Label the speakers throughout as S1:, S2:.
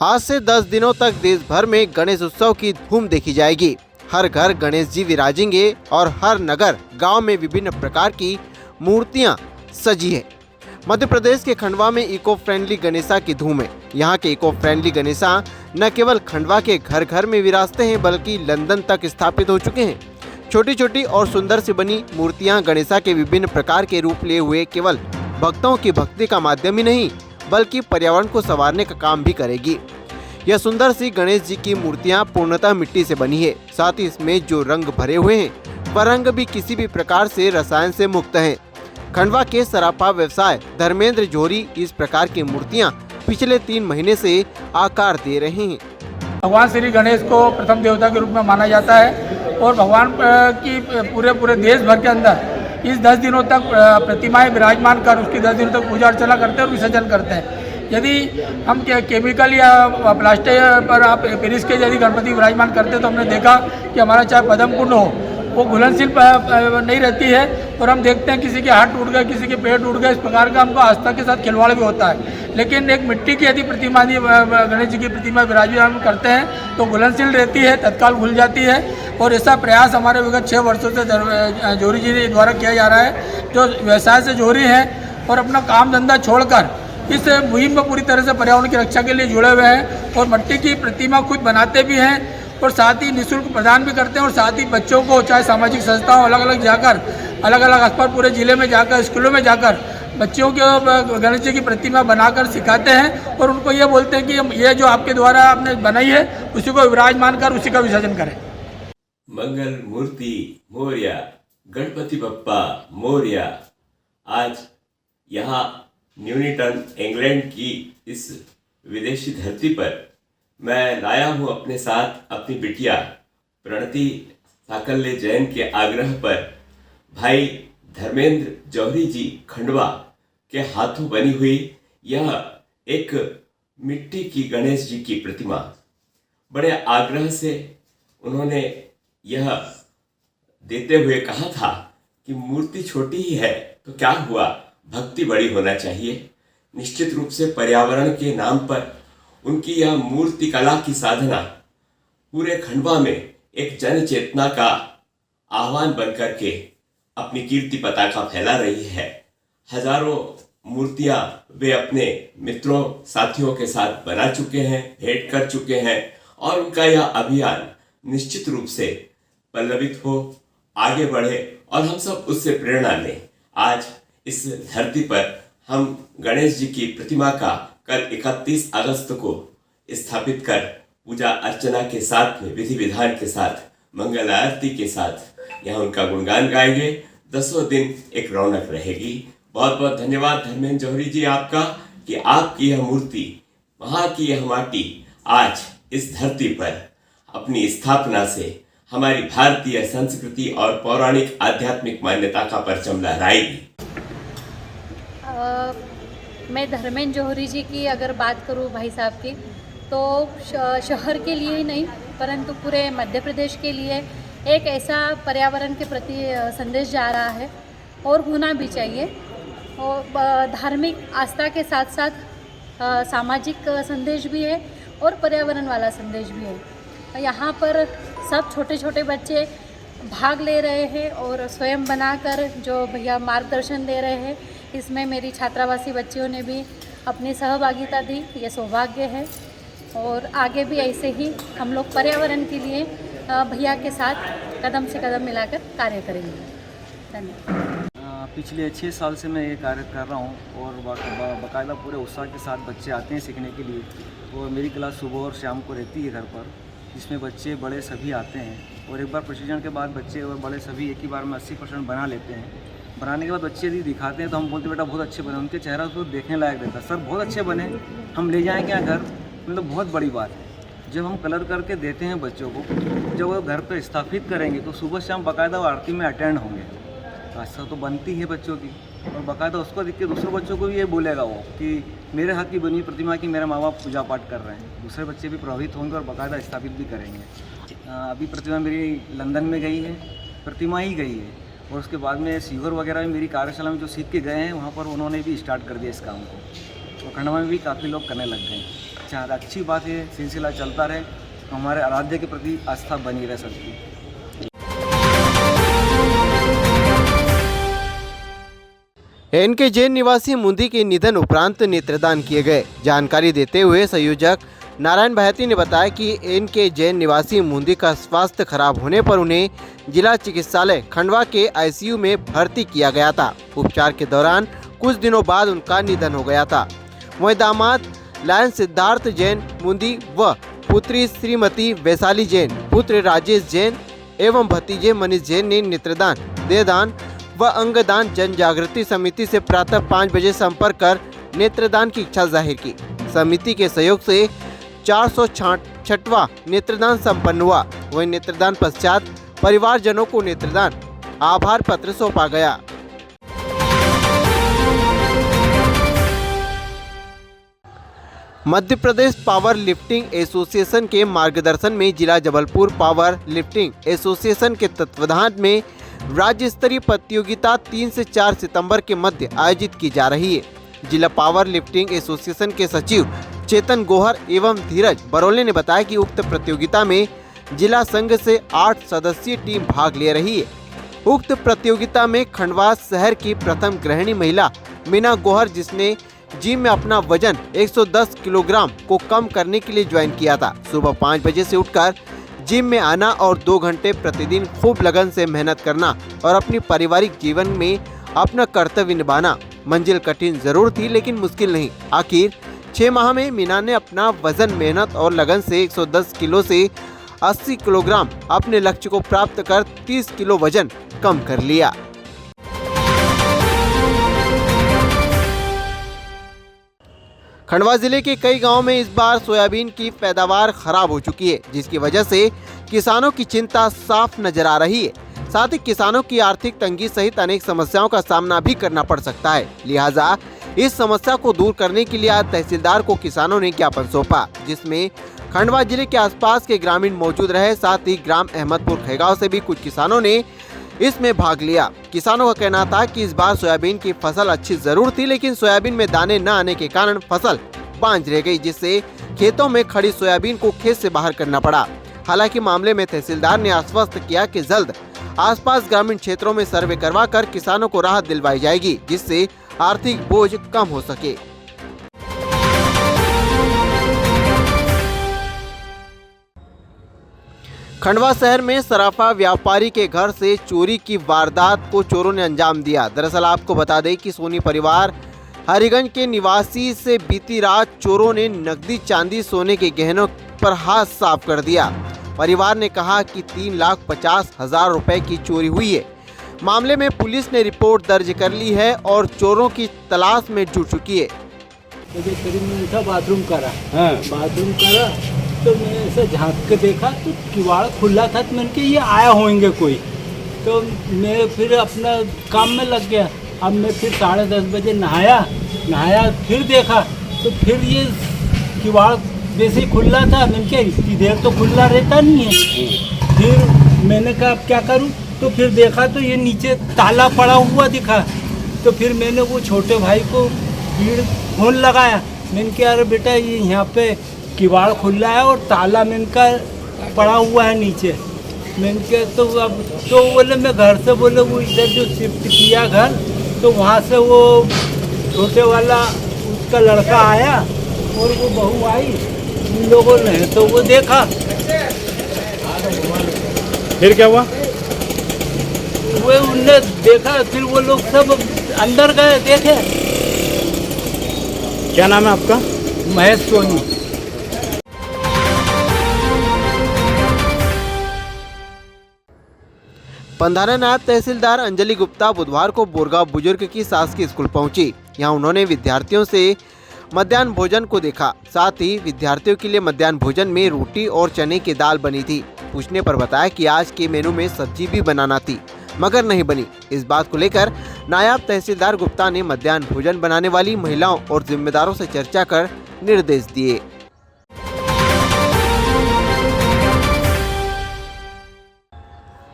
S1: आज से 10 दिनों तक देश भर में गणेश उत्सव की धूम देखी जाएगी। हर घर गणेश जी विराजेंगे और हर नगर गांव में विभिन्न प्रकार की मूर्तियां सजी है। मध्य प्रदेश के खंडवा में इको फ्रेंडली गणेशा की धूम है। यहाँ के इको फ्रेंडली गणेशा न केवल खंडवा के घर घर में विराजते हैं बल्कि लंदन तक स्थापित हो चुके हैं। छोटी छोटी और सुंदर से बनी मूर्तियां गणेशा के विभिन्न प्रकार के रूप लिए हुए केवल भक्तों की भक्ति का माध्यम ही नहीं बल्कि पर्यावरण को संवारने का काम भी करेगी। यह सुंदर सी गणेश जी की मूर्तियां पूर्णतः मिट्टी से बनी है। साथ ही इसमें जो रंग भरे हुए हैं वह रंग भी किसी भी प्रकार से रसायन से मुक्त हैं। खंडवा के सराफा व्यवसाय धर्मेंद्र जौहरी इस प्रकार की मूर्तियां पिछले 3 महीने से आकार दे रहे हैं।
S2: भगवान श्री गणेश को प्रथम देवता के रूप में माना जाता है और भगवान की पूरे देश भर के अंदर इस 10 दिनों तक प्रतिमाएं विराजमान कर उसकी 10 दिनों तक पूजा अर्चना करते हैं और विसर्जन करते हैं। यदि हम केमिकल या प्लास्टिक पर आप पेरिस के यदि गणपति विराजमान करते हैं तो हमने देखा कि हमारा चाहे पद्म कुंड हो वो घुलनशील नहीं रहती है और हम देखते हैं किसी के हाथ टूट गए, किसी के पैर टूट गए, इस प्रकार का हमको आस्था के साथ खिलवाड़ भी होता है। लेकिन एक मिट्टी की यदि प्रतिमा गणेश जी की प्रतिमा विराजमान करते हैं तो घुलनशील रहती है, तत्काल घुल जाती है। और ऐसा प्रयास हमारे विगत 6 वर्षों से जौहरी जी द्वारा किया जा रहा है, जो व्यवसाय से जौहरी हैं और अपना काम धंधा छोड़कर इस मुहिम में पूरी तरह से पर्यावरण की रक्षा के लिए जुड़े हुए हैं और मिट्टी की प्रतिमा खुद बनाते भी हैं और साथ ही निःशुल्क प्रदान भी करते हैं। और साथ ही बच्चों को चाहे सामाजिक संस्थाओं अलग अलग स्थान पूरे जिले में जाकर स्कूलों में जाकर बच्चों को गणेश जी की प्रतिमा बनाकर सिखाते हैं और उनको ये बोलते हैं कि ये जो आपके द्वारा आपने बनाई है उसी को विराजमान कर उसी का विसर्जन करें।
S3: मंगल मूर्ति मोरया, गणपति बप्पा मोरया। आज यहाँ न्यूनीटन इंग्लैंड की इस विदेशी धरती पर मैं लाया हूँ अपने साथ अपनी बिटिया प्रणति साकल्य जैन के आग्रह पर भाई धर्मेंद्र जौहरी जी खंडवा के हाथों बनी हुई यह एक मिट्टी की गणेश जी की प्रतिमा। बड़े आग्रह से उन्होंने यह देते हुए कहा था कि मूर्ति छोटी ही है तो क्या हुआ, भक्ति बड़ी होना चाहिए। निश्चित रूप से पर्यावरण के नाम पर उनकी यह मूर्ति कला की साधना पूरे खंडवा में एक जन चेतना का आह्वान बनकर के अपनी कीर्ति पताका फैला रही है। हजारों मूर्तियां वे अपने मित्रों साथियों के साथ बना चुके हैं, भेंट कर चुके हैं और उनका यह अभियान निश्चित रूप से पल्लवित हो, आगे बढ़े और हम सब उससे प्रेरणा लें। आज इस धरती पर हम गणेश जी की प्रतिमा का कल 31 अगस्त को स्थापित कर पूजा अर्चना के साथ में विधि विधान के साथ मंगल आरती के साथ यहाँ उनका गुणगान गाएंगे। 10वें दिन एक रौनक रहेगी। बहुत बहुत धन्यवाद धर्मेंद्र जौहरी जी आपका कि आपकी यह मूर्ति, वहाँ की यह माटी आज इस धरती पर अपनी स्थापना से हमारी भारतीय संस्कृति और पौराणिक आध्यात्मिक मान्यता का परचम लहराएगी।
S4: मैं धर्मेंद्र जौहरी जी की अगर बात करूं भाई साहब की, तो शहर के लिए ही नहीं परंतु पूरे मध्य प्रदेश के लिए एक ऐसा पर्यावरण के प्रति संदेश जा रहा है और होना भी चाहिए। और धार्मिक आस्था के साथ साथ सामाजिक संदेश भी है और पर्यावरण वाला संदेश भी है। यहाँ पर सब छोटे छोटे बच्चे भाग ले रहे हैं और स्वयं बनाकर जो भैया मार्गदर्शन दे रहे हैं, इसमें मेरी छात्रावासी बच्चियों ने भी अपनी सहभागिता दी। ये सौभाग्य है और आगे भी ऐसे ही हम लोग पर्यावरण के लिए भैया के साथ कदम से कदम मिलाकर कार्य करेंगे। धन्यवाद।
S5: पिछले 6 साल से मैं ये कार्य कर रहा हूँ और बाकायदा पूरे उत्साह के साथ बच्चे आते हैं सीखने के लिए और मेरी क्लास सुबह और शाम को रहती है घर पर, जिसमें बच्चे बड़े सभी आते हैं और एक बार प्रशिक्षण के बाद बच्चे और बड़े सभी एक ही बार में 80% बना लेते हैं। बनाने के बाद बच्चे यदि दिखाते हैं तो हम बोलते बेटा बहुत अच्छे बने, उनके चेहरा तो देखने लायक रहता है, सर बहुत अच्छे बने, हम ले जाएंगे यहाँ घर, मतलब बहुत बड़ी बात है। जब हम कलर करके देते हैं बच्चों को, जब वो घर पर स्थापित करेंगे तो सुबह शाम बाकायदा आरती में अटेंड होंगे, आस्था तो बनती है बच्चों की और बाकायदा उसको देख के दूसरे बच्चों को भी ये बोलेगा वो कि मेरे हाथ की बनी प्रतिमा की मेरे माँ बाप पूजा पाठ कर रहे हैं। दूसरे बच्चे भी प्रभावित होंगे और बाकायदा स्थापित भी करेंगे। अभी प्रतिमा मेरी लंदन में गई है, प्रतिमा ही गई है और उसके बाद में सीवर वगैरह में मेरी कार्यशाला में जो सीख के गए हैं वहाँ पर उन्होंने भी स्टार्ट कर दिया इस काम को और खंडवा में भी काफ़ी लोग करने लग गए हैं। चाहते हैं। अच्छी बात है, सिलसिला चलता रहे, हमारे आराध्य के प्रति आस्था बनी रह सकती है।
S1: एनके जैन निवासी मुंदी के निधन उपरांत नेत्रदान किए गए। जानकारी देते हुए संयोजक नारायण बहती ने बताया कि एनके जैन निवासी मुंदी का स्वास्थ्य खराब होने पर उन्हें जिला चिकित्सालय खंडवा के आईसीयू में भर्ती किया गया था। उपचार के दौरान कुछ दिनों बाद उनका निधन हो गया था। वहीं दामाद लायन सिद्धार्थ जैन मुंदी व पुत्री श्रीमती वैशाली जैन, पुत्र राजेश जैन एवं भतीजे मनीष जैन ने नेत्रदान, देहदान व अंगदान जन जागृति समिति से प्रातः 5 बजे संपर्क कर नेत्रदान की इच्छा जाहिर की। समिति के सहयोग से 466वां नेत्रदान संपन्न हुआ। वहीं नेत्रदान पश्चात परिवारजनों को नेत्रदान आभार पत्र सौंपा गया। Madhya Pradesh power lifting association के मार्गदर्शन में जिला जबलपुर पावर लिफ्टिंग एसोसिएशन के तत्वावधान में राज्य स्तरीय प्रतियोगिता 3 से 4 सितंबर के मध्य आयोजित की जा रही है। जिला पावर लिफ्टिंग एसोसिएशन के सचिव चेतन गोहर एवं धीरज बरोले ने बताया कि उक्त प्रतियोगिता में जिला संघ से 8 सदस्यीय टीम भाग ले रही है। उक्त प्रतियोगिता में खंडवा शहर की प्रथम गृहिणी महिला मीना गोहर, जिसने जिम में अपना वजन 110 किलोग्राम को कम करने के लिए ज्वाइन किया था, सुबह 5 बजे से उठकर जिम में आना और 2 घंटे प्रतिदिन खूब लगन से मेहनत करना और अपनी पारिवारिक जीवन में अपना कर्तव्य निभाना। मंजिल कठिन जरूर थी लेकिन मुश्किल नहीं। आखिर 6 माह में मीना ने अपना वजन मेहनत और लगन से 110 किलो से 80 किलोग्राम अपने लक्ष्य को प्राप्त कर 30 किलो वजन कम कर लिया। खंडवा जिले के कई गांवों में इस बार सोयाबीन की पैदावार खराब हो चुकी है, जिसकी वजह से किसानों की चिंता साफ नजर आ रही है। साथ ही किसानों की आर्थिक तंगी सहित अनेक समस्याओं का सामना भी करना पड़ सकता है। लिहाजा इस समस्या को दूर करने के लिए आज तहसीलदार को किसानों ने ज्ञापन सौंपा, जिसमें खंडवा जिले के आसपास के ग्रामीण मौजूद रहे। साथ ही ग्राम अहमदपुर खेगांव से भी कुछ किसानों ने इसमें भाग लिया। किसानों का कहना था कि इस बार सोयाबीन की फसल अच्छी जरूर थी, लेकिन सोयाबीन में दाने न आने के कारण फसल बांझ रह गई, जिससे खेतों में खड़ी सोयाबीन को खेत से बाहर करना पड़ा। हालांकि मामले में तहसीलदार ने आश्वस्त किया कि जल्द आसपास ग्रामीण क्षेत्रों में सर्वे करवाकर किसानों को राहत दिलवाई जाएगी, जिससे आर्थिक बोझ कम हो सके। खंडवा शहर में सराफा व्यापारी के घर से चोरी की वारदात को चोरों ने अंजाम दिया। दरअसल आपको बता दें कि सोनी परिवार हरिगंज के निवासी से बीती रात चोरों ने नकदी, चांदी, सोने के गहनों पर हाथ साफ कर दिया। परिवार ने कहा कि 3,50,000 रुपए की चोरी हुई है। मामले में पुलिस ने रिपोर्ट दर्ज कर ली है और चोरों की तलाश में जुट चुकी है।
S6: मुझे करीब में था बाथरूम करा, बाथरूम करा तो मैं ऐसे झांक के देखा तो किवाड़ खुला था, तो मैंने कहा ये आया होंगे कोई, तो मैं फिर अपना काम में लग गया। अब मैं फिर 10:30 बजे नहाया फिर देखा तो फिर ये किवाड़ वैसे ही खुला था। मैंने कहा इतनी देर तो खुला रहता नहीं है। फिर मैंने कहा अब क्या करूं, तो फिर देखा तो ये नीचे ताला पड़ा हुआ दिखा। तो फिर मैंने वो छोटे भाई को फोन लगाया। मैंने कहा अरे बेटा ये यहाँ पे किवाड़ खुला है और ताला मैंने का पड़ा हुआ है नीचे। मैंने कहा तो अब तो बोले मैं घर से, बोले वो इधर जो शिफ्ट किया घर, तो वहाँ से वो छोटे वाला उसका लड़का आया और वो बहू आई, उन लोगों ने तो वो देखा।
S7: फिर क्या हुआ?
S6: वो उनने देखा, फिर वो लोग सब अंदर गए, देखे।
S7: क्या नाम है आपका?
S6: महेश सोनी।
S1: पंधारा नायब तहसीलदार अंजलि गुप्ता बुधवार को बोरगांव बुजुर्ग की शासकीय स्कूल पहुंची। यहां उन्होंने विद्यार्थियों से मध्याह्न भोजन को देखा। साथ ही विद्यार्थियों के लिए मध्याह्न भोजन में रोटी और चने की दाल बनी थी। पूछने पर बताया कि आज के मेनू में सब्जी भी बनाना थी, मगर नहीं बनी। इस बात को लेकर नायब तहसीलदार गुप्ता ने मध्याह्न भोजन बनाने वाली महिलाओं और जिम्मेदारों से चर्चा कर निर्देश दिए।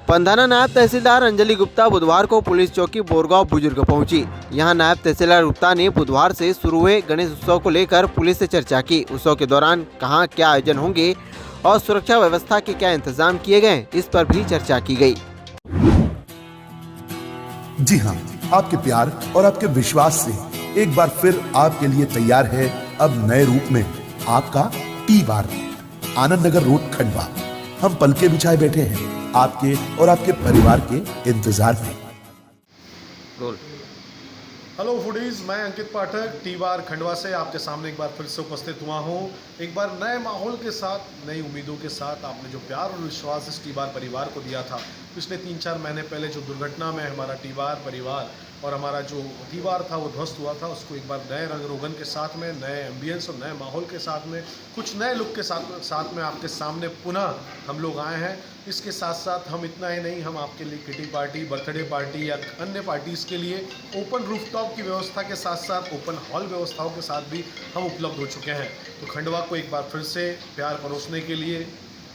S1: पंधाना नायब तहसीलदार अंजलि गुप्ता बुधवार को पुलिस चौकी बोरगांव बुजुर्ग पहुंची। यहां नायब तहसीलदार गुप्ता ने बुधवार से शुरू हुए गणेश उत्सव को लेकर पुलिस से चर्चा की। उत्सव के दौरान कहां क्या आयोजन होंगे और सुरक्षा व्यवस्था के क्या इंतजाम किए गए, इस पर भी चर्चा की गई।
S8: जी हाँ, आपके प्यार और आपके विश्वास से एक बार फिर आपके लिए तैयार है अब नए रूप में आपका टी-बार, आनंद नगर रोड, खंडवा। हम पलके बिछाए बैठे हैं आपके और आपके परिवार के इंतजार में।
S9: हेलो फूडीज, मैं अंकित पाठक टी-बार खंडवा से आपके सामने एक बार फिर से उपस्थित हुआ हूँ। एक बार नए माहौल के साथ, नई उम्मीदों के साथ आपने जो प्यार और विश्वास इस टी-बार परिवार को दिया था, पिछले 3-4 महीने पहले जो दुर्घटना में हमारा टी-बार परिवार और हमारा जो टी-बार था वो ध्वस्त हुआ था, उसको एक बार नए रंग रोगन के साथ में, नए एम्बियंस और नए माहौल के साथ में, कुछ नए लुक के साथ में आपके सामने पुनः हम लोग आए हैं। इसके साथ साथ हम इतना ही नहीं, हम आपके लिए किटी पार्टी, बर्थडे पार्टी या अन्य पार्टीज़ के लिए ओपन रूफटॉप की व्यवस्था के साथ साथ ओपन हॉल व्यवस्थाओं के साथ भी हम उपलब्ध हो चुके हैं। तो खंडवा को एक बार फिर से प्यार परोसने के लिए,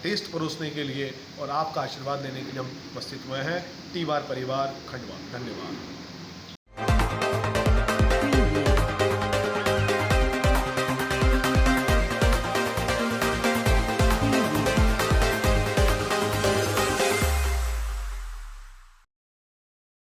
S9: टेस्ट परोसने के लिए और आपका आशीर्वाद लेने के लिए हम उपस्थित हुए हैं। टी-बार परिवार खंडवा। धन्यवाद।